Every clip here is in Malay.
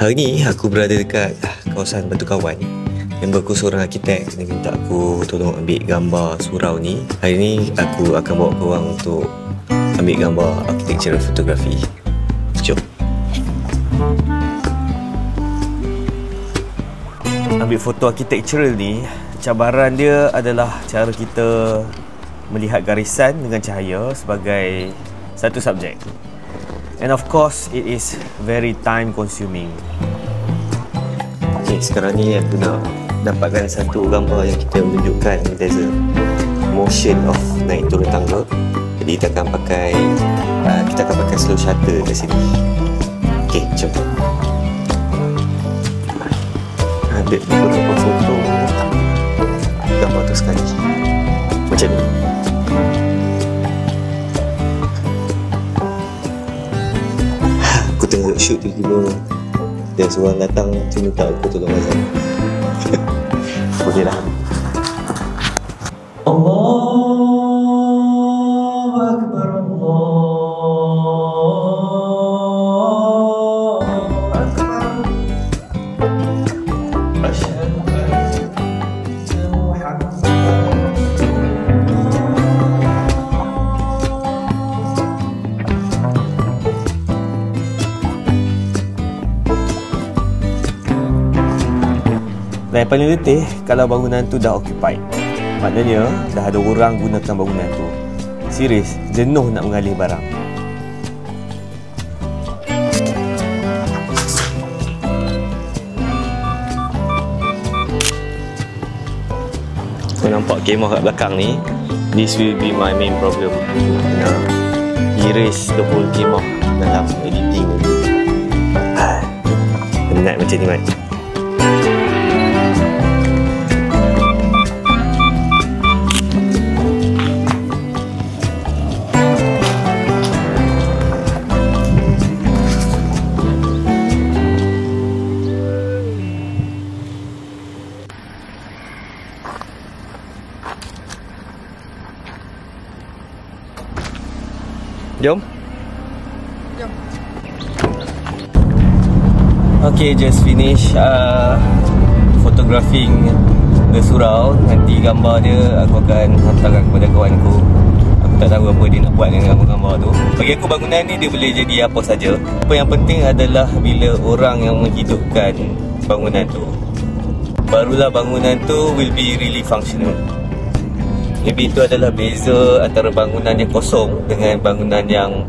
Hari ni aku berada dekat kawasan Batu Kawan. Member aku seorang arkitek, dia minta aku tolong ambil gambar surau ni. Hari ni aku akan bawa korang untuk ambil gambar architectural photography. Jom. Ambil foto architectural ni, cabaran dia adalah cara kita melihat garisan dengan cahaya sebagai satu subjek. And of course, it is very time consuming. Okay, sekarang ni aku nak dapatkan satu gambar yang kita menunjukkan there's a motion of naik turun tangga. Jadi kita akan pakai slow shutter kat sini. Okay, jom. Ambil beberapa foto gambar tu sekali. Macam ni. Aku tengok shoot tiba-tiba ada seorang datang tu minta aku tolong azan. Okey dah. Allahu Akbar, Allahu Akbar. Asyhadu an la ilaha Dan yang paling letih, kalau bangunan tu dah occupied. Maknanya, dah ada orang gunakan bangunan tu. Serius, jenuh nak mengalih barang. Kau nampak kemah kat belakang ni? This will be my main problem. Nak erase the whole kemah dalam editing ni. Penat macam ni, Mat. Jom. Jom. Okay, just finish photographing the surau. Nanti gambar dia aku akan hantarkan kepada kawanku. Aku tak tahu apa dia nak buat dengan gambar-gambar tu. Bagi aku bangunan ni dia boleh jadi apa saja. Apa yang penting adalah bila orang yang menghidupkan bangunan tu, barulah bangunan tu will be really functional. Maybe itu adalah beza antara bangunan yang kosong dengan bangunan yang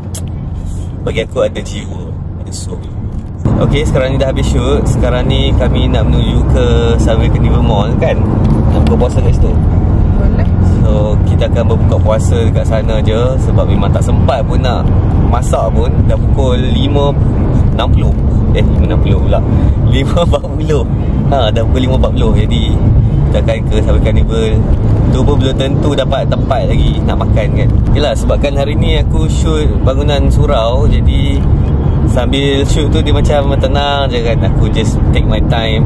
bagi aku ada jiwa, ada soul. Okay, sekarang ni dah habis shoot. Sekarang ni kami nak menuju ke Sunway Carnival Mall kan? Nak buka puasa kat situ. Boleh. So, kita akan berbuka puasa dekat sana je. Sebab memang tak sempat pun nak masak pun. Dah pukul 5.60. 5.60 pula 5.40. Dah pukul 5.40. Jadi kita akan ke Sunway Carnival. Tu pun belum tentu dapat tempat lagi nak makan kan. Yelah, sebabkan hari ni aku shoot bangunan surau, jadi sambil shoot tu dia macam tenang je kan. Aku just take my time.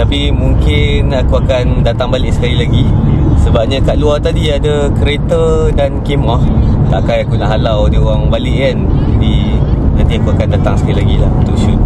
Tapi mungkin aku akan datang balik sekali lagi. Sebabnya kat luar tadi ada kereta dan kemah. Takkan aku nak halau dia orang balik kan. Jadi nanti aku akan datang sekali lagi lah untuk shoot.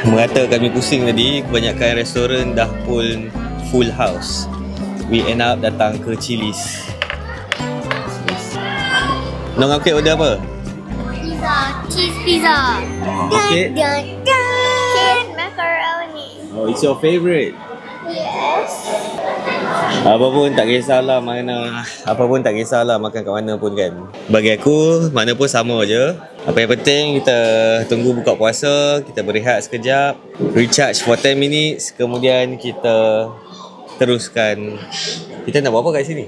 Merata kami pusing tadi, kebanyakan restoran dah full house. We end up datang ke Chili's. Nong Akid order apa? Pizza, cheese pizza. Okay. Cheese macaroni. Oh, it's your favourite? Yes. Apa pun tak kisahlah makan kat mana pun kan. Bagi aku, mana pun sama je. Apa yang penting kita tunggu buka puasa, kita berehat sekejap, recharge for 10 minutes, kemudian kita teruskan. Kita nak buat apa kat sini?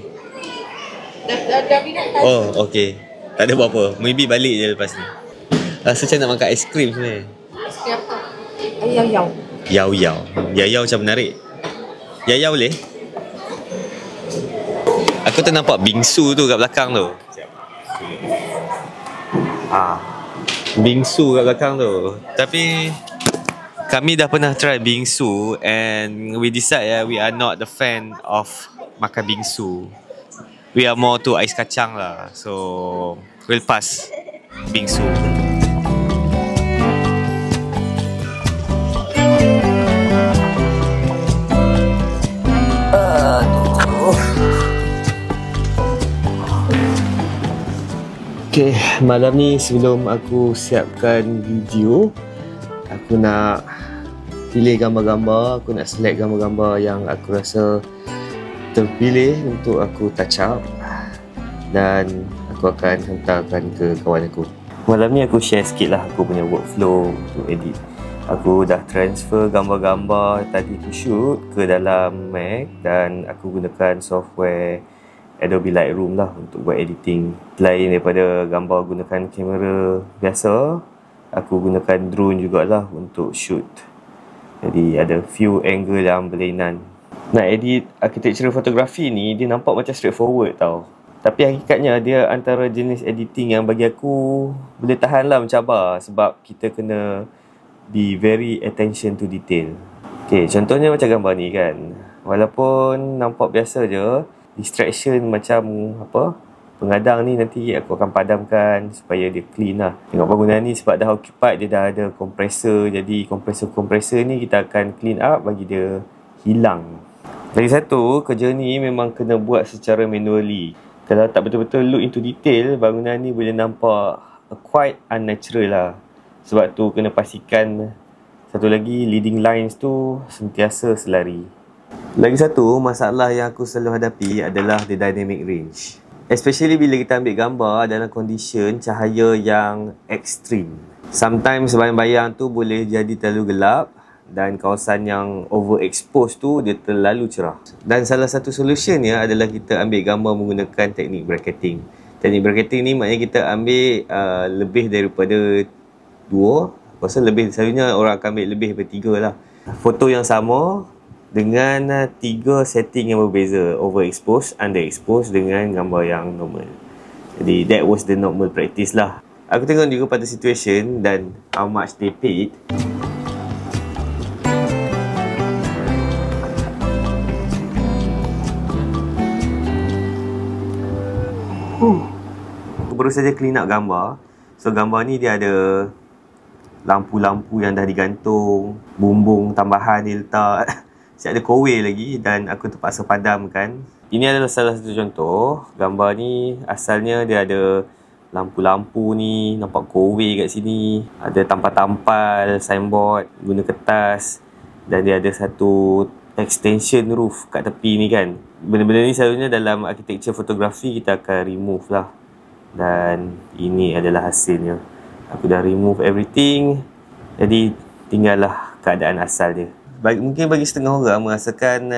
Dah minat. Oh, okey. Tak ada buat apa. Maybe balik je lepas ni. Rasa macam nak makan aiskrim sebenarnya. Aiskrim apa? Yao-yao. Yao-yao. Yao-yao macam menarik. Yao-yao boleh? Aku ternampak bingsu tu kat belakang tu. Bingsu kat belakang tu. Tapi Kami dah pernah try bingsu and we decide we are not the fan of makan bingsu. We are more to ais kacang lah. So we'll pass bingsu. Okay, malam ni sebelum aku siapkan video, aku nak pilih gambar-gambar, aku nak select gambar-gambar yang aku rasa terpilih untuk aku touch up dan aku akan hantarkan ke kawan aku. Malam ni aku share sikit lah aku punya workflow untuk edit. Aku dah transfer gambar-gambar tadi tu shoot ke dalam Mac dan aku gunakan software Adobe Lightroom lah untuk buat editing. Selain daripada gambar gunakan kamera biasa, aku gunakan drone jugalah untuk shoot. Jadi ada few angle yang berlainan. Nak edit architectural photography ni, dia nampak macam straightforward tau. Tapi hakikatnya dia antara jenis editing yang bagi aku boleh tahan lah mencabar. Sebab kita kena be very attention to detail. Okay, contohnya macam gambar ni kan. Walaupun nampak biasa je, distraction macam pengadang ni nanti aku akan padamkan supaya dia clean lah. Tengok bangunan ni sebab dah occupied, dia dah ada kompresor. Jadi kompresor ni kita akan clean up bagi dia hilang. Lagi satu, kerja ni memang kena buat secara manually. Kalau tak betul-betul look into detail, bangunan ni boleh nampak quite unnatural lah. Sebab tu kena pastikan satu lagi, leading lines tu sentiasa selari. Lagi satu, masalah yang aku selalu hadapi adalah the dynamic range. Especially bila kita ambil gambar dalam condition cahaya yang ekstrim. Sometimes bayang-bayang tu boleh jadi terlalu gelap dan kawasan yang overexposed tu dia terlalu cerah. Dan salah satu solutionnya adalah kita ambil gambar menggunakan teknik bracketing. Teknik bracketing ni maknanya kita ambil lebih daripada 2. Pasal lebih, selalunya orang akan ambil lebih daripada 3 lah. Foto yang sama dengan 3 setting yang berbeza, overexposed, underexposed dengan gambar yang normal. Jadi that was the normal practice lah. Aku tengok juga pada situation dan how much they paid. Aku baru saja clean up gambar. So gambar ni dia ada lampu-lampu yang dah digantung, bumbung tambahan dia letak. Siap ada kowe lagi dan aku terpaksa padamkan. Ini adalah salah satu contoh. Gambar ni asalnya dia ada lampu-lampu ni, nampak kowe kat sini. Ada tampal-tampal, signboard, guna kertas. Dan dia ada satu extension roof kat tepi ni kan. Benda-benda ni selalunya dalam architecture fotografi kita akan remove lah. Dan ini adalah hasilnya. Aku dah remove everything. Jadi tinggallah keadaan asal dia. Mungkin bagi setengah orang merasakan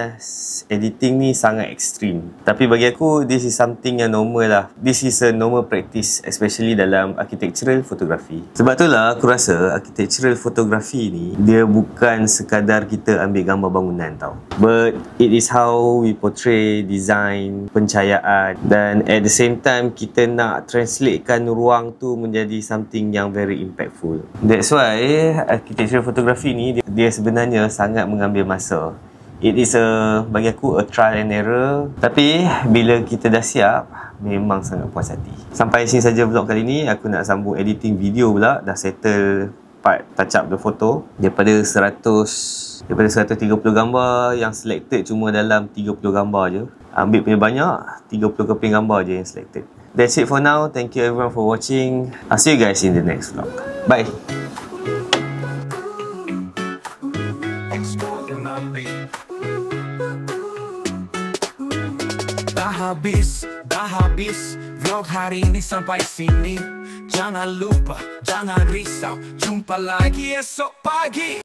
editing ni sangat ekstrim. Tapi bagi aku, this is something yang normal lah. This is a normal practice, especially dalam architectural photography. Sebab itulah aku rasa architectural photography ni, dia bukan sekadar kita ambil gambar bangunan tau. But it is how we portray design, pencahayaan. Dan at the same time, kita nak translatekan ruang tu menjadi something yang very impactful. That's why architectural photography ni, dia sebenarnya sangat mengambil masa. It is bagi aku a trial and error. Tapi bila kita dah siap, memang sangat puas hati. Sampai sini saja vlog kali ni. Aku nak sambung editing video pula. Dah settle part touch up the photo. Daripada 130 gambar yang selected cuma dalam 30 gambar je. Ambil punya banyak, 30 keping gambar je yang selected. That's it for now. Thank you everyone for watching. I'll see you guys in the next vlog. Bye. Dah habis vlog hari ini sampai sini. Jangan lupa, jangan risau, jumpa lagi esok pagi.